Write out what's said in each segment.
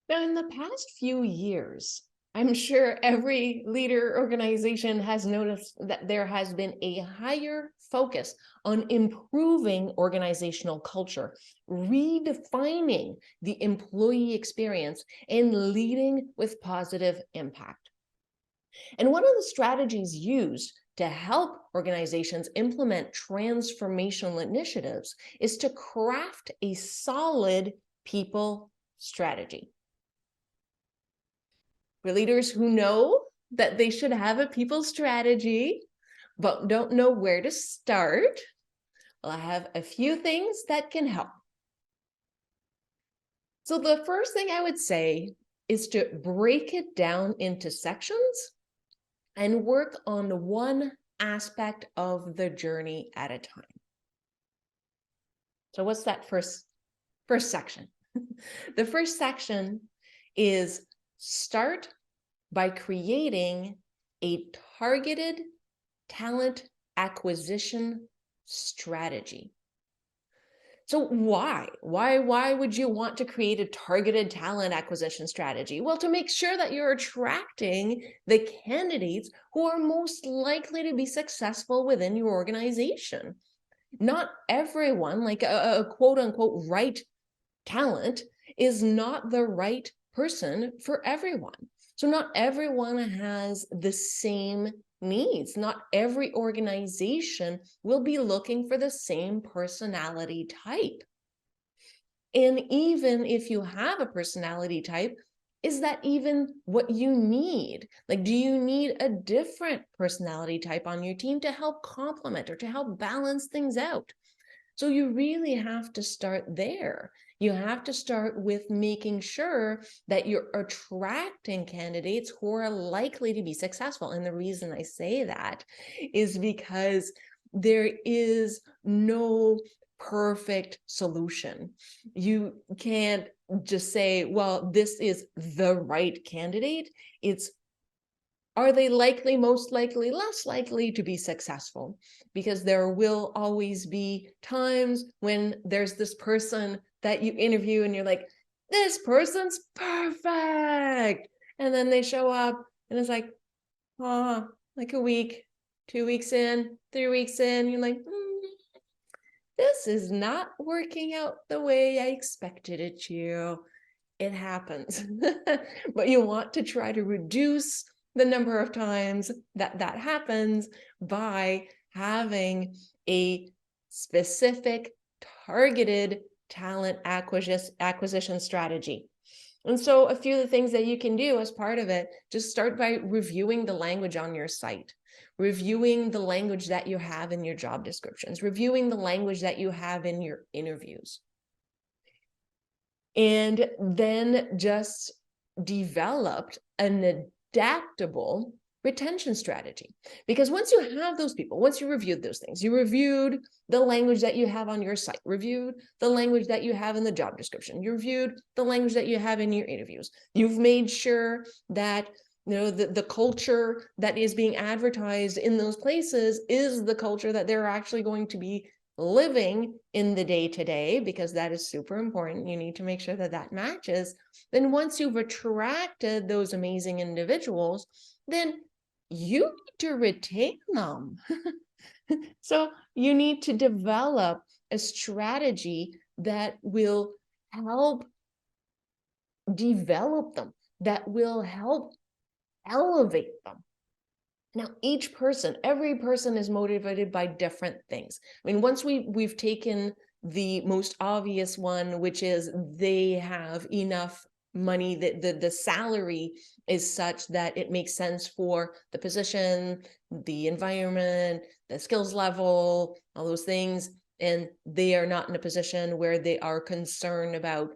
Now, in the past few years, I'm sure every leader organization has noticed that there has been a higher focus on improving organizational culture, redefining the employee experience, and leading with positive impact. And one of the strategies used to help organizations implement transformational initiatives is to craft a solid people strategy. For leaders who know that they should have a people strategy, but don't know where to start, well, I have a few things that can help. So the first thing I would say is to break it down into sections and work on one aspect of the journey at a time. So what's that first section? The first section is start by creating a targeted talent acquisition strategy. So why would you want to create a targeted talent acquisition strategy? Well, to make sure that you're attracting the candidates who are most likely to be successful within your organization. Not everyone, like a quote unquote right talent, is not the right person for everyone. So not everyone has the same needs. Not every organization will be looking for the same personality type. And even if you have a personality type, is that even what you need? Like, do you need a different personality type on your team to help complement or to help balance things out? So you really have to start there. You have to start with making sure that you're attracting candidates who are likely to be successful. And the reason I say that is because there is no perfect solution. You can't just say, well, this is the right candidate. It's, are they likely, most likely, less likely to be successful? Because there will always be times when there's this person that you interview and you're like, this person's perfect. And then they show up and it's like, like a week, 2 weeks in, 3 weeks in, you're like, this is not working out the way I expected it to. It happens. But you want to try to reduce the number of times that happens by having a specific targeted talent acquisition strategy. And so a few of the things that you can do as part of it, just start by reviewing the language on your site, reviewing the language that you have in your job descriptions, reviewing the language that you have in your interviews. And then just developed an adaptable retention strategy. Because once you have those people, once you reviewed those things, you reviewed the language that you have on your site, reviewed the language that you have in the job description, you reviewed the language that you have in your interviews, you've made sure that the culture that is being advertised in those places is the culture that they're actually going to be living in the day-to-day, because that is super important. You need to make sure that that matches. Then once you've attracted those amazing individuals, then you need to retain them. So you need to develop a strategy that will help develop them, that will help elevate them. Now, each person, every person is motivated by different things. I mean, once we've taken the most obvious one, which is they have enough money, that the salary is such that it makes sense for the position, the environment, the skills level, all those things, and they are not in a position where they are concerned about,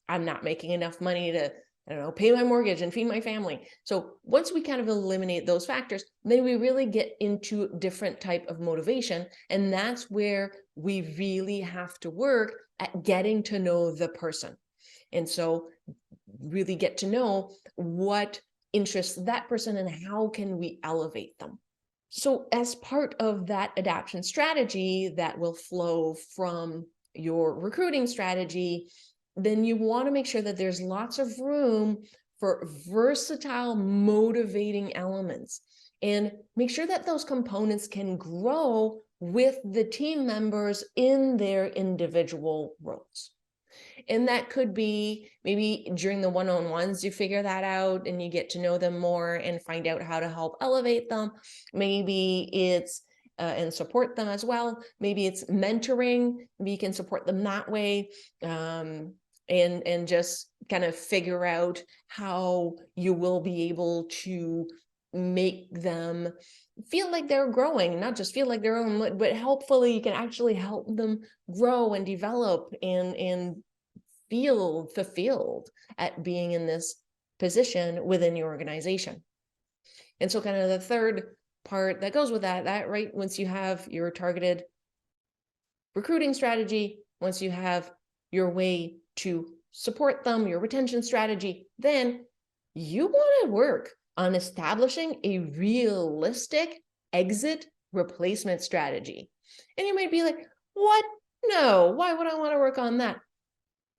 I'm not making enough money to, I don't know, pay my mortgage and feed my family. So once we kind of eliminate those factors, then we really get into different type of motivation. And that's where we really have to work at getting to know the person. And so really get to know what interests that person and how can we elevate them. So as part of that adaptation strategy that will flow from your recruiting strategy, then you want to make sure that there's lots of room for versatile, motivating elements, and make sure that those components can grow with the team members in their individual roles. And that could be maybe during the one-on-ones, you figure that out and you get to know them more and find out how to help elevate them. Maybe it's and support them as well. Maybe it's mentoring. Maybe you can support them that way. And just kind of figure out how you will be able to make them feel like they're growing, not just feel like they're own, but hopefully you can actually help them grow and develop and feel fulfilled at being in this position within your organization. And so kind of the third part that goes with that, right, once you have your targeted recruiting strategy, once you have your way to support them, your retention strategy, then you want to work on establishing a realistic exit replacement strategy. And you might be like, what? No, why would I want to work on that?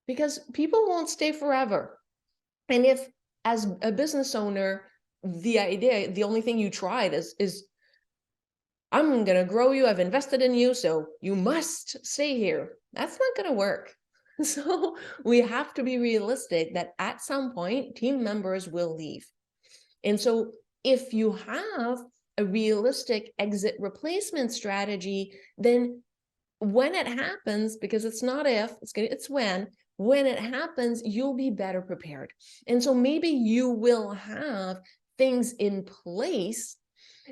Because people won't stay forever. And if, as a business owner, the only thing you tried is I'm going to grow you, I've invested in you, so you must stay here. That's not going to work. So we have to be realistic that at some point, team members will leave. And so if you have a realistic exit replacement strategy, then when it happens, because it's not if, it's when it happens, you'll be better prepared. And so maybe you will have things in place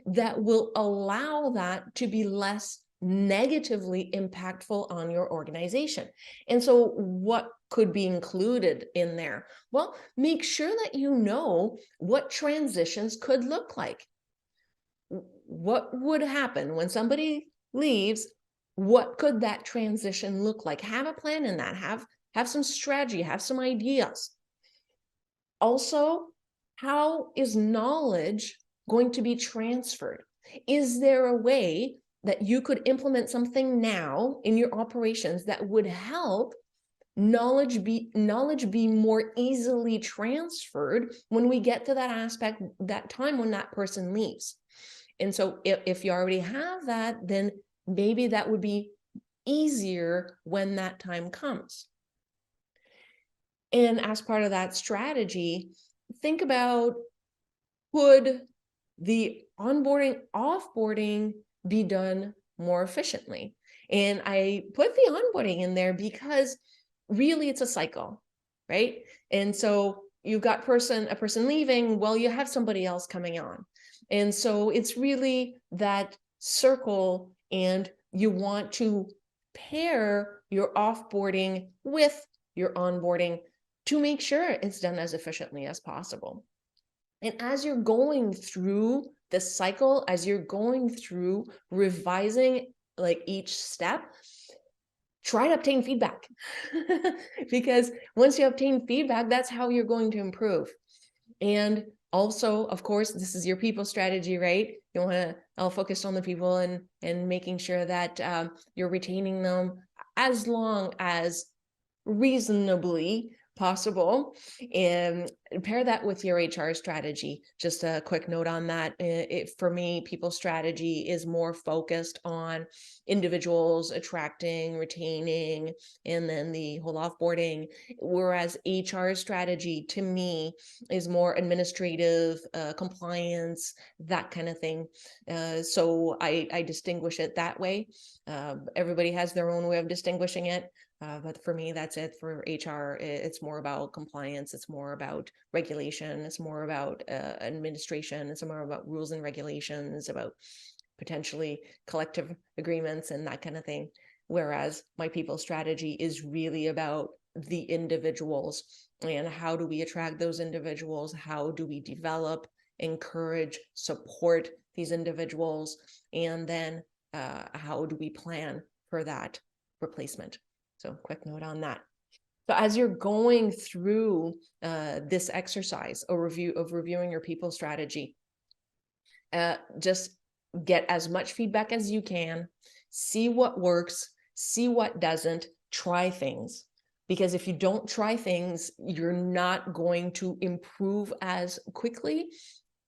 that will allow that to be less negatively impactful on your organization. And so what could be included in there? Well, make sure that you know what transitions could look like. What would happen when somebody leaves? What could that transition look like? Have a plan in that. Have some strategy, have some ideas. Also, how is knowledge going to be transferred? Is there a way that you could implement something now in your operations that would help knowledge be more easily transferred when we get to that aspect, that time when that person leaves? And so if you already have that, then maybe that would be easier when that time comes. And as part of that strategy, think about, could the onboarding, offboarding be done more efficiently? And I put the onboarding in there because really it's a cycle, right? And so you've got a person leaving, well, you have somebody else coming on. And so it's really that circle, and you want to pair your offboarding with your onboarding to make sure it's done as efficiently as possible. And as you're going through the cycle, as you're going through revising like each step, try to obtain feedback. Because once you obtain feedback, that's how you're going to improve. And also, of course, this is your people strategy, right? You want to all focus on the people and making sure that you're retaining them as long as reasonably possible, and pair that with your HR strategy. Just a quick note on that. For me, people strategy is more focused on individuals, attracting, retaining, and then the whole offboarding, whereas HR strategy to me is more administrative, compliance, that kind of thing. So I distinguish it that way. Everybody has their own way of distinguishing it. But for me, that's it. For HR, it's more about compliance. It's more about regulation. It's more about administration. It's more about rules and regulations, about potentially collective agreements and that kind of thing. Whereas my people strategy is really about the individuals, and how do we attract those individuals? How do we develop, encourage, support these individuals? And then how do we plan for that replacement? So quick note on that. So as you're going through this exercise, a review of reviewing your people strategy, just get as much feedback as you can, see what works, see what doesn't, try things. Because if you don't try things, you're not going to improve as quickly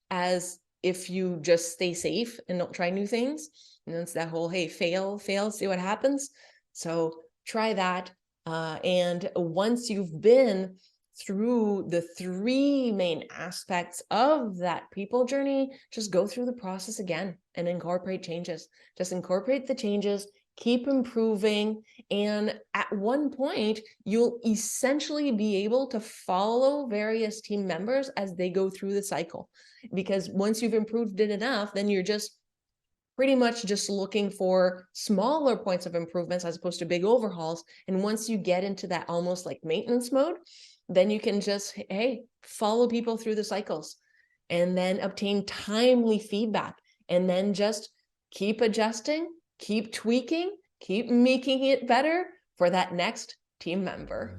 as if you just stay safe and don't try new things. And it's that whole, hey, fail, see what happens. So try that. And once you've been through the 3 main aspects of that people journey, just go through the process again and incorporate changes. Just incorporate the changes, keep improving. And at one point, you'll essentially be able to follow various team members as they go through the cycle. Because once you've improved it enough, then you're just pretty much just looking for smaller points of improvements as opposed to big overhauls. And once you get into that almost like maintenance mode, then you can just, hey, follow people through the cycles and then obtain timely feedback, and then just keep adjusting, keep tweaking, keep making it better for that next team member.